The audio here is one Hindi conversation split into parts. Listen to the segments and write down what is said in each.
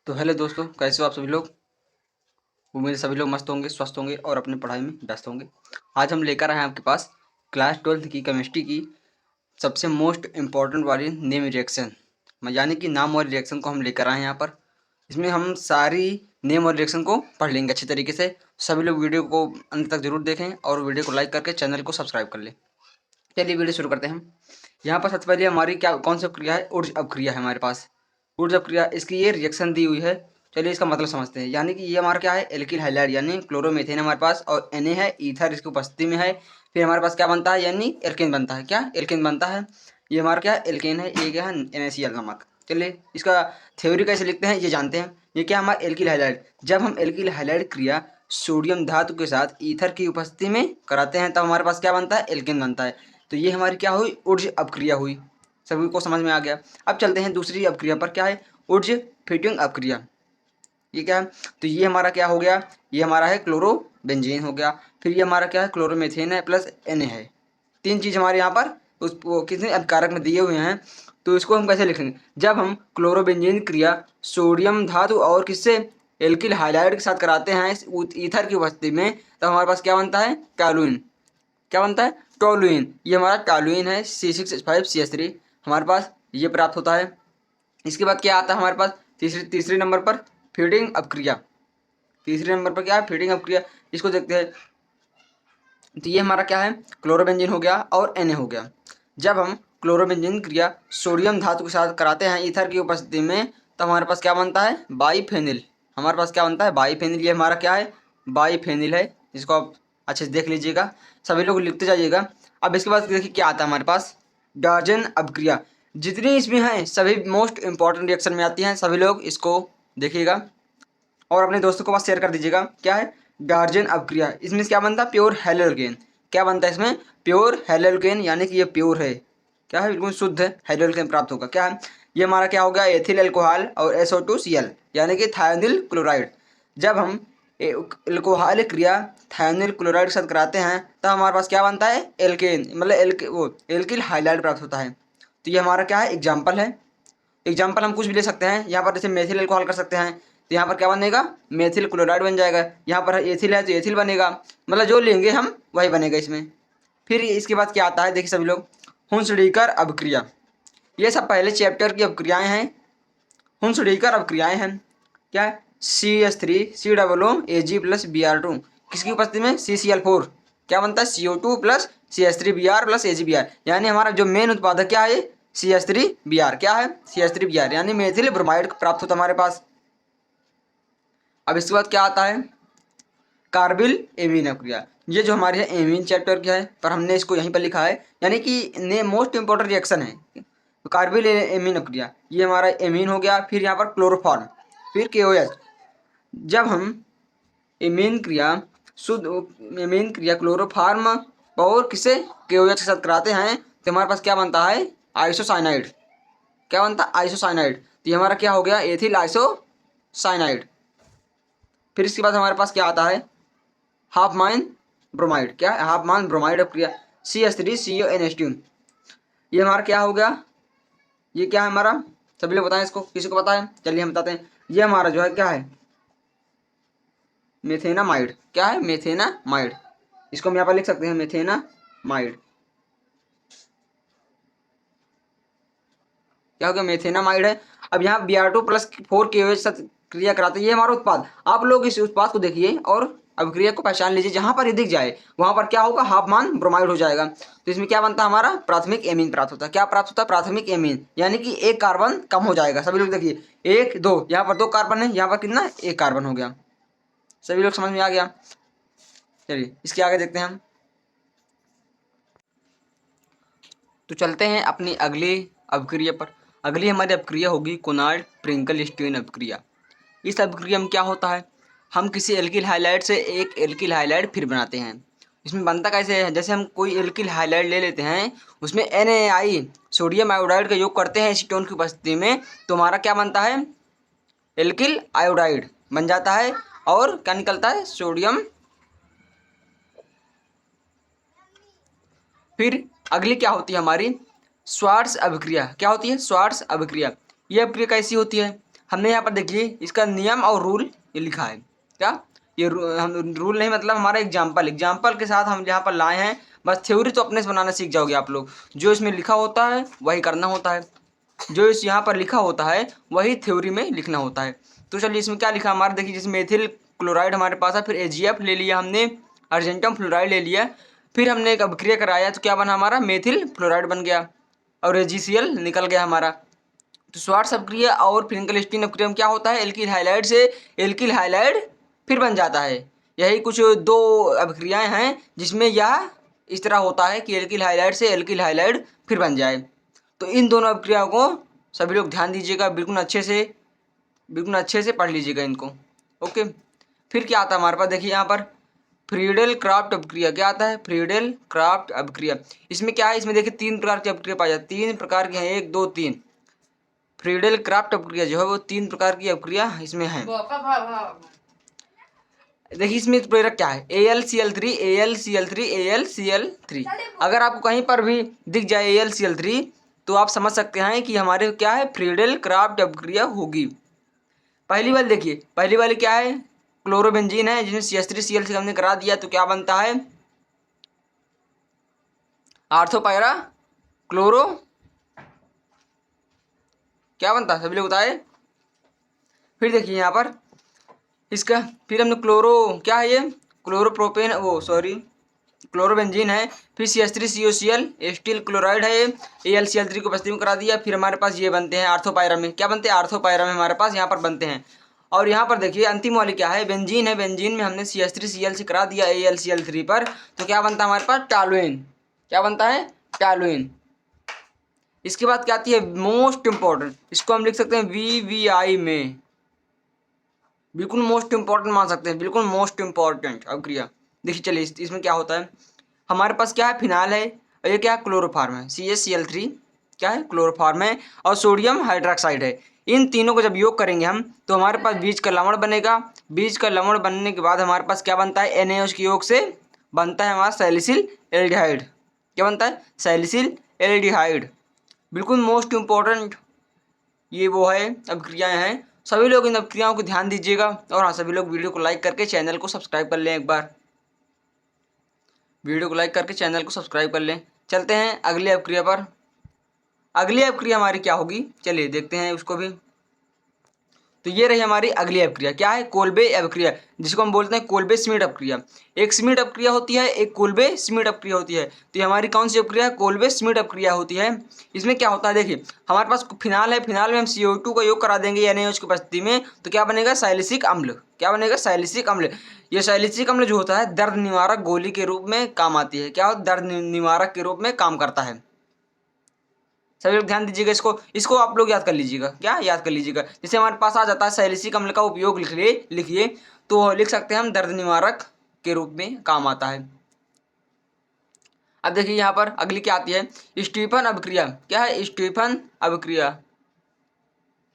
तो हेलो दोस्तों, कैसे हो आप सभी लोग। उम्मीद है सभी लोग मस्त होंगे, स्वस्थ होंगे और अपनी पढ़ाई में व्यस्त होंगे। आज हम लेकर आए हैं आपके पास क्लास 12th की केमिस्ट्री की सबसे मोस्ट इम्पॉर्टेंट वाली नेम रिएक्शन, यानी कि नाम और रिएक्शन को हम लेकर आए हैं यहाँ पर। इसमें हम सारी नेम और रिएक्शन को पढ़ लेंगे अच्छी तरीके से। सभी लोग वीडियो को अंत तक जरूर देखें और वीडियो को लाइक करके चैनल को सब्सक्राइब कर लें। चलिए वीडियो शुरू करते हैं हम। यहाँ पर सबसे पहले हमारी क्या कौन सी क्रिया है, ऊर्ज अपक्रिया है हमारे पास। ऊर्ज अपक्रिया, इसकी ये रिएक्शन दी हुई है। चलिए इसका मतलब समझते हैं। यानी कि ये हमारा क्या है, एल्किल हाइलाइड यानी क्लोरोमेथेन हमारे पास, और Na है, ईथर इसकी उपस्थिति में है। फिर हमारे पास क्या बनता है, यानी एल्केन बनता है। क्या एल्केन बनता है, ये हमारा क्या है, एल्केन है। ये क्या है, NaCl नमक। चलिए इसका थ्योरी कैसे लिखते हैं ये जानते हैं। ये क्या हमारा एल्किल हाइलाइड, जब हम एल्किल हाइलाइड क्रिया सोडियम धातु के साथ ईथर की उपस्थिति में कराते हैं तब हमारे पास क्या बनता है, एल्केन बनता है। तो ये हमारी क्या हुई, ऊर्ज अपक्रिया हुई। सभी को समझ में आ गया। अब चलते हैं दूसरी अपक्रिया पर। क्या है, ऊर्ज फीटिंग अपक्रिया। ये क्या है, तो ये हमारा क्या हो गया, ये हमारा है क्लोरोबेंजीन हो गया। फिर ये हमारा क्या है, क्लोरोमेथेन है प्लस Na है। तीन चीज हमारे यहाँ पर उस कितने अपकारक में दिए हुए हैं। तो इसको हम कैसे लिखेंगे, जब हम क्लोरोबेंजीन क्रिया सोडियम धातु और किससे, एल्किल हाइलाइड के साथ कराते हैं ईथर की उपस्थिति में, तब हमारे पास क्या बनता है, टॉलुइन। क्या बनता है, टोलुइन। ये हमारा टॉलुइन है, C6H5CH3 हमारे पास ये प्राप्त होता है। इसके बाद क्या आता है हमारे पास, तीसरे नंबर पर फीडिंग अपक्रिया। तीसरे नंबर पर क्या है, फीडिंग अपक्रिया। इसको देखते हैं। तो ये हमारा क्या है, क्लोरोबेंजीन हो गया और Na हो गया। जब हम क्लोरोबेंजीन क्रिया सोडियम धातु के साथ कराते हैं ईथर की उपस्थिति में, तो हमारे पास क्या बनता है, बाईफेनिल। हमारे पास क्या बनता है, बाईफेनिल। ये हमारा क्या है, बाईफेनिल है। इसको आप अच्छे से देख लीजिएगा, सभी लोग लिखते जाइएगा। अब इसके बाद देखिए क्या आता है हमारे पास, डार्जन अपक्रिया। जितनी इसमें है सभी मोस्ट इंपॉर्टेंट रिएक्शन में आती हैं। सभी लोग इसको देखिएगा और अपने दोस्तों को पास शेयर कर दीजिएगा। क्या है, डार्जन अपक्रिया। इसमें क्या बनता है, प्योर हेलोल्केन। क्या बनता है इसमें, प्योर हेलोल्केन, यानी कि ये प्योर है। क्या है, बिल्कुल शुद्ध हेलोल्केन प्राप्त होगा। क्या है, ये हमारा क्या हो गया, एथिल अल्कोहल और SO2Cl यानी कि थायोनिल क्लोराइड। जब हम अल्कोहल क्रिया थायोनिल क्लोराइड के साथ कराते हैं तब हमारे पास क्या बनता है, एल्केन, मतलब वो एल्किल हाइलाइड प्राप्त होता है। तो ये हमारा क्या है, एग्जाम्पल है। एग्जाम्पल हम कुछ भी ले सकते हैं। यहाँ पर जैसे मेथिल अल्कोहल कर सकते हैं, तो यहाँ पर क्या बनेगा, मेथिल क्लोराइड बन जाएगा। यहाँ पर एथिल है तो एथिल बनेगा। मतलब जो लेंगे हम वही बनेगा इसमें। फिर इसके बाद क्या आता है, देखिए सभी लोग, हुंसडीकर अभिक्रिया। ये सब पहले चैप्टर की अभिक्रियाएं हैं। हुंसडीकर अभिक्रियाएं हैं। क्या है, CH3 COO AG+Br2 किसकी उपस्थिति में, CCl4। क्या बनता है, CO2 plus CH3Br plus AgBr। यानी हमारा जो मेन उत्पादक क्या है, CH3Br। क्या है, CH3Br यानी मेथिल ब्रोमाइड प्राप्त होता है हमारे पास। अब इसके बाद क्या आता है, कार्बिल एमीन अभिक्रिया। ये जो हमारे है एमीन चैप्टर क्या है, पर हमने इसको यहीं पर लिखा है, यानी कि ने मोस्ट इंपॉर्टेंट रिएक्शन है। तो कार्बिल एमीन अभिक्रिया, ये हमारा एमीन हो गया। फिर यहाँ पर क्लोरोफॉर्म, फिर KOH। जब हम एमीन क्रिया शुद्ध एमीन क्रिया क्लोरोफार्म और किसे, KOH के साथ कराते हैं तो हमारे पास क्या बनता है, आइसोसाइनाइड। क्या बनता है, आइसोसाइनाइड। तो ये हमारा क्या हो गया, एथिल आइसोसाइनाइड। फिर इसके बाद हमारे पास क्या आता है, हाफ माइन ब्रोमाइड। क्या है, हाफ मान ब्रोमाइड अपक्रिया, CH3CONH2। ये हमारा क्या हो गया, ये क्या है हमारा, सभी लोग बताएं इसको, किसी को पता है, चलिए हम बताते हैं। ये हमारा जो है क्या है, मेथेनामाइड। क्या है, मेथेनामाइड। इसको हम यहाँ पर लिख सकते हैं, मेथेनामाइड। क्या हो गया, मेथेनामाइड है। अब यहाँ Br2+4 KOH साथ क्रिया कराते हैं, ये हमारा उत्पाद। आप लोग इस उत्पाद को देखिए और अभिक्रिया को पहचान लीजिए। जहां पर ये दिख जाए वहां पर क्या होगा, हाफ मान ब्रोमाइड हो जाएगा। तो इसमें क्या बनता है, हमारा प्राथमिक एमीन प्राप्त होता है। क्या प्राप्त होता है, प्राथमिक एमीन, यानी कि एक कार्बन कम हो जाएगा। सभी लोग देखिए, 1 2, यहाँ पर 2 कार्बन है, यहाँ पर कितना, 1 कार्बन हो गया। सभी लोग समझ में आ गया। चलिए इसके आगे देखते हैं हम। तो चलते हैं अपनी अगली अभिक्रिया पर। अगली हमारी अभिक्रिया होगी कोनार्ड प्रिंकल स्टीन अभिक्रिया। इस अभिक्रिया में क्या होता है, हम किसी एल्किल हाइलाइड से एक एल्किल हाइलाइड फिर बनाते हैं। इसमें बनता कैसे है, जैसे हम कोई एल्किल हाइलाइड ले लेते हैं, उसमें NaI सोडियम आयोडाइड का योग करते हैं एसीटोन की उपस्थिति में, तो हमारा क्या बनता है, एल्किल आयोडाइड बन जाता है। और क्या निकलता है, सोडियम। फिर अगली क्या होती है हमारी, स्वार्ट्ज अभिक्रिया। क्या होती है, स्वार्ट्ज अभिक्रिया। यह अभिक्रिया कैसी होती है, हमने यहाँ पर देखिए इसका नियम और रूल ये लिखा है। क्या ये हम रूल नहीं, मतलब हमारा एग्जाम्पल के साथ हम यहाँ पर लाए हैं। बस थ्योरी तो अपने से बनाना सीख जाओगे आप लोग। जो इसमें लिखा होता है वही करना होता है, जो इस यहाँ पर लिखा होता है वही थ्योरी में लिखना होता है। तो चलिए इसमें क्या लिखा हमारा देखिए, जैसे मेथिल क्लोराइड हमारे पास है, फिर AgF ले लिया हमने, अर्जेंटम फ्लोराइड ले लिया, फिर हमने एक अभिक्रिया कराया तो क्या बना हमारा मेथिल फ्लोराइड बन गया और AgCl निकल गया हमारा। तो स्वार्ट्ज अभिक्रिया और फ्रिंकल-स्टीन अभिक्रिया में क्या होता है, एल्किल हाइलाइड से एल्किल हाइलाइड फिर बन जाता है। यही कुछ दो अभिक्रियाएं हैं जिसमें यह इस तरह होता है कि एल्किल हाइलाइड से एल्किल हाइलाइड फिर बन जाए। तो इन दोनों अभिक्रियाओं को सभी लोग ध्यान दीजिएगा, बिल्कुल अच्छे से पढ़ लीजिएगा इनको। ओके, फिर क्या आता है हमारे पास देखिए यहाँ पर फ्रीडेल क्राफ्ट अभिक्रिया। क्या आता है, फ्रीडेल क्राफ्ट अभिक्रिया। इसमें क्या है, इसमें देखिए 3 प्रकार की अभिक्रिया पाई जाती है, 3 प्रकार की हैं, 1 2 3। फ्रीडेल क्राफ्ट अभिक्रिया जो है वो 3 प्रकार की अभिक्रिया इसमें है। देखिए इसमें प्रेरक क्या है, AlCl3 AlCl3 AlCl3। अगर आपको कहीं पर भी दिख जाए AlCl3 तो आप समझ सकते हैं कि हमारे क्या है, फ्रीडेल क्राफ्ट अभिक्रिया होगी। पहली वाली देखिए, पहली वाली क्या है, क्लोरोबेंजीन है जिसमें CH3Cl हमने करा दिया तो क्या बनता है, आर्थोपायरा क्लोरो, क्या बनता है सभी लोग बताए। फिर देखिए यहाँ पर इसका, फिर हमने क्या है ये क्लोरोप्रोपेन, क्लोरोबेंजीन है, फिर CH3COCl एस्टिल क्लोराइड है, AlCl3 को बस्ती में करा दिया। फिर हमारे पास ये बनते हैं आर्थोपायरा में, क्या बनते हैं, आर्थोपायरा में हमारे पास यहाँ पर बनते हैं। और यहाँ पर देखिए अंतिम वाली क्या है, बेंजीन है, बेंजीन में हमने CH3Cl से करा दिया AlCl3 पर, तो क्या बनता है हमारे पास, टॉलुएन। क्या बनता है, टॉलुएन। इसके बाद क्या आती है, मोस्ट इंपॉर्टेंट, इसको हम लिख सकते हैं VVI में, बिल्कुल मोस्ट इंपॉर्टेंट मान सकते हैं, बिल्कुल मोस्ट इंपॉर्टेंट अभिक्रिया। देखिए चलिए इसमें क्या होता है, हमारे पास क्या है, फिनाल है और ये क्या है, क्लोरोफार्म है, CaCl3 क्या है, क्लोरोफार्म है, और सोडियम हाइड्रोक्साइड है। इन तीनों को जब योग करेंगे हम तो हमारे पास बीज का लवण बनेगा। बीज का लवण बनने के बाद हमारे पास क्या बनता है, NaOH के योग से बनता है हमारा सैलिसिल एल्डिहाइड। क्या बनता है, सैलिसिल एल्डिहाइड। बिल्कुल मोस्ट इंपॉर्टेंट ये वो है अभिक्रियाएँ हैं। सभी लोग इन अभिक्रियाओं को ध्यान दीजिएगा। और हाँ, सभी लोग वीडियो को लाइक करके चैनल को सब्सक्राइब कर लें, एक बार वीडियो को लाइक करके चैनल को सब्सक्राइब कर लें। चलते हैं अगली अभिक्रिया पर। अगली अभिक्रिया हमारी क्या होगी, चलिए देखते हैं उसको भी। तो ये रही हमारी अगली अभिक्रिया, क्या है, कोल्बे अभिक्रिया, जिसको हम बोलते हैं कोल्बे श्मिट अभिक्रिया। एक श्मिट अभिक्रिया होती है, एक कोल्बे श्मिट अभिक्रिया होती है। तो ये हमारी कौन सी अभिक्रिया है, कोल्बे श्मिट अभिक्रिया होती है। इसमें क्या होता है, देखिए हमारे पास फिनाल है, फिनाल में हम CO2 का योग करा देंगे NaOH की उपस्थिति में, तो क्या बनेगा, सैलिसिक अम्ल। क्या बनेगा, सैलिसिक अम्ल। ये सैलिसिक अम्ल जो होता है दर्द निवारक गोली के रूप में काम आती है। क्या होता है, दर्द निवारक के रूप में काम करता है। सभी लोग ध्यान दीजिएगा, इसको आप लोग याद कर लीजिएगा, क्या याद कर लीजिएगा। जैसे हमारे पास आ जाता है सैलिसिक अम्ल का उपयोग लिखिए तो लिख सकते हैं हम दर्द निवारक के रूप में काम आता है। अब देखिए यहाँ पर अगली क्या आती है, स्टीफन अभिक्रिया। क्या है, स्टीफन अभिक्रिया।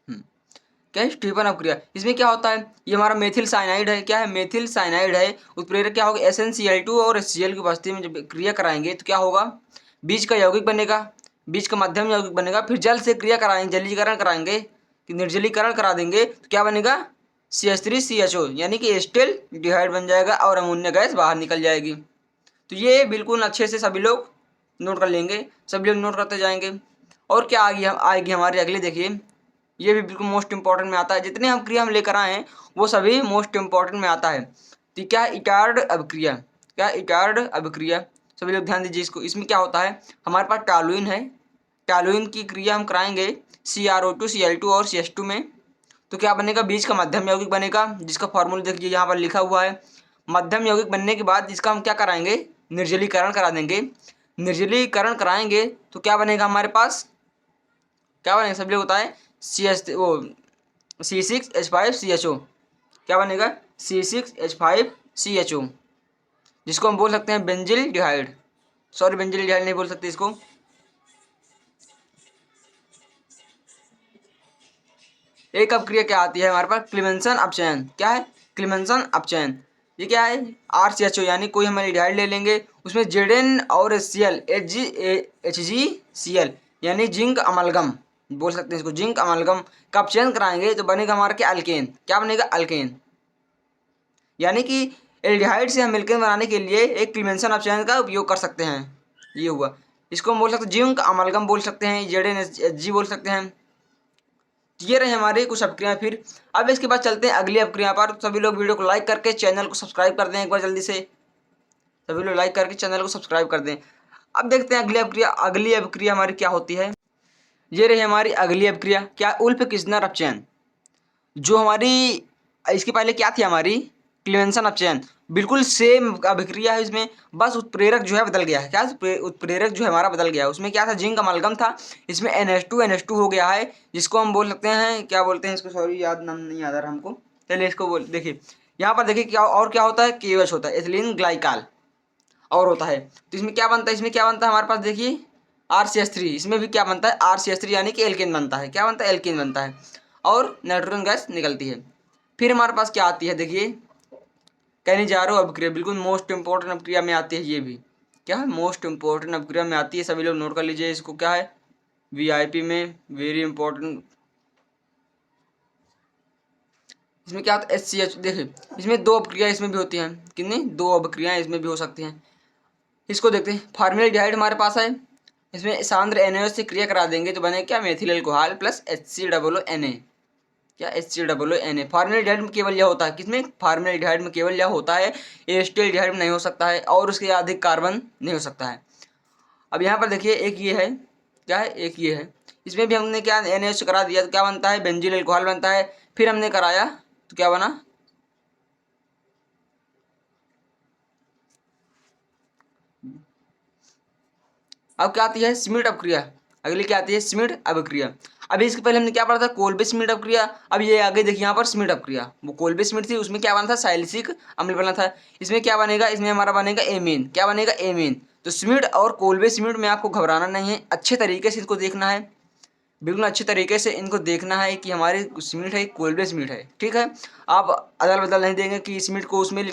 क्या है, स्टीफन अभिक्रिया। इसमें क्या होता है, ये हमारा मेथिल साइनाइड है। क्या है, मेथिल साइनाइड है। उत्प्रेरक क्या होगा, SnCl2 और HCl की उपस्थिति में जब क्रिया कराएंगे तो क्या होगा, बीज का यौगिक बनेगा, बीज का मध्यम यौगिक बनेगा। फिर जल से क्रिया कराएंगे, जलीकरण कराएंगे कि निर्जलीकरण करा देंगे तो क्या बनेगा, CH3CHO यानी कि एस्टिल डिहाइड बन जाएगा और अमोनिया गैस बाहर निकल जाएगी। तो ये बिल्कुल अच्छे से सभी लोग नोट कर लेंगे, सभी लोग नोट करते जाएंगे। और क्या आएगी हमारी अगली, देखिए ये भी बिल्कुल मोस्ट इंपॉर्टेंट में आता है। जितने हम क्रिया हम लेकर आए हैं वो सभी मोस्ट इंपॉर्टेंट में आता है। तो क्या, इटार्ड अभिक्रिया। क्या, इटार्ड अभिक्रिया। सभी लोग ध्यान दीजिए इसको। इसमें क्या होता है, हमारे पास टॉलुइन है, टॉलुइन की क्रिया हम कराएंगे CrO2 Cl2 और CH2 में, तो क्या बनेगा, बीज का मध्यम यौगिक बनेगा, जिसका फॉर्मूला देखिए यहाँ पर लिखा हुआ है। मध्यम यौगिक बनने के बाद इसका हम क्या कराएंगे, निर्जलीकरण करा देंगे। निर्जलीकरण कराएंगे तो क्या बनेगा हमारे पास, क्या बनेगा सभी लोग बताएं, C6H5CHO। क्या बनेगा, C6H5CHO, जिसको हम बोल सकते हैं बेंजिल डिहाइड। सॉरी, बेंजिल डिहाइड नहीं बोल सकते इसको। एक अभिक्रिया क्या आती है हमारे पास, क्लीमेंसन अपचयन। क्या है, क्लीमेंसन अपचयन। ये क्या है, RCHO यानी कोई हम एल्डिहाइड ले लेंगे, उसमें Zn और HCl HgCl यानी जिंक अमलगम, बोल सकते हैं इसको जिंक अमालगम का आप चयन कराएंगे तो बनेगा हमारा क्या, अल्केन। क्या बनेगा, अल्केन। यानी कि एल्डिहाइड से हम एल्केन बनाने के लिए एक क्लीमेंसन आप चयन का उपयोग कर सकते हैं। ये हुआ, इसको हम बोल सकते हैं जिंक अमालगम बोल सकते हैं, ZnHG बोल सकते हैं। ये रहे हमारे कुछ अपक्रियाएं। फिर अब इसके बाद चलते हैं अगली अपक्रिया पर। सभी लोग वीडियो को लाइक करके चैनल को सब्सक्राइब कर दें एक बार जल्दी से। सभी लोग लाइक करके चैनल को सब्सक्राइब कर दें। अब देखते हैं अगली अपक्रिया। अगली अपक्रिया हमारी क्या होती है। ये रही हमारी अगली अपक्रिया, क्या, उल्फ किस्नर अपचयन। जो हमारी इसके पहले क्या थी हमारी, क्लीमेंसन अपचयन। बिल्कुल सेम अभिक्रिया है इसमें, बस उत्प्रेरक जो है बदल गया है। क्या, उत्प्रेरक जो है हमारा बदल गया है। उसमें क्या था, जिंक अमालगम था, इसमें NH2 हो गया है, जिसको हम बोल सकते हैं, क्या बोलते हैं इसको, सॉरी याद नाम नहीं याद आ रहा हमको। चलिए इसको बोल, देखिए यहाँ पर देखिए क्या और क्या होता है, KOH होता है, एथिलीन ग्लाइकाल और होता है। तो इसमें क्या बनता है, इसमें क्या बनता है हमारे पास, देखिए RCH3। इसमें भी क्या बनता है, RCH3 यानी कि एल्केन बनता है। क्या बनता है, एल्केन बनता है और नाइट्रोजन गैस निकलती है। फिर हमारे पास क्या आती है, देखिए कैनिजारो अभिक्रिया, बिल्कुल मोस्ट इंपॉर्टेंट अभिक्रिया में आती है। ये भी क्या है, मोस्ट इंपॉर्टेंट अभिक्रिया में आती है। सभी लोग नोट कर लीजिए इसको, क्या है, VIP में वेरी इंपॉर्टेंट। इसमें क्या होता है, HCH। देखिए इसमें दो अभिक्रिया इसमें भी होती हैं, कितनी, दो अभिक्रियाएं इसमें भी हो सकती हैं। इसको देखते हैं, फॉर्मेल्डिहाइड हमारे पास है, इसमें सांद्र NaOH से क्रिया करा देंगे तो बने क्या, मेथिल अल्कोहल प्लस HCOONA। क्या, HCOONA। फॉर्मेल्डिहाइड में केवल यह होता है, किसमें, फॉर्मेल्डिहाइड में केवल यह होता है, एसिटाल्डिहाइड में नहीं हो सकता है और उसके अधिक कार्बन नहीं हो सकता है। अब यहाँ पर देखिए एक ये है, क्या है, एक ये है, इसमें भी हमने क्या NaOH करा दिया तो क्या बनता है, बेंजील अल्कोहल बनता है। फिर हमने कराया तो क्या बना, अब क्या आती है, स्मिड अपक्रिया। अगली क्या आती है, स्मिड अपक्रिया। अभी इसके पहले हमने क्या पढ़ा था, कोल्बे स्मिड अपक्रिया। अब ये आगे देखिए यहाँ पर स्मिड अपक्रिया, वो कोल्बे स्मिड थी, उसमें क्या बना था, साइलिसिक अम्ल बना था। इसमें क्या बनेगा, इसमें हमारा बनेगा एमीन। क्या बनेगा, एमीन। तो स्मिड और कोल्बे स्मिड में आपको घबराना नहीं है, अच्छे तरीके से इसको देखना है, बिल्कुल अच्छे तरीके से इनको देखना है कि हमारे स्मिड है, कोल्बे स्मिड है, ठीक है। आप अदल बदल नहीं देंगे कि स्मिड को उसमें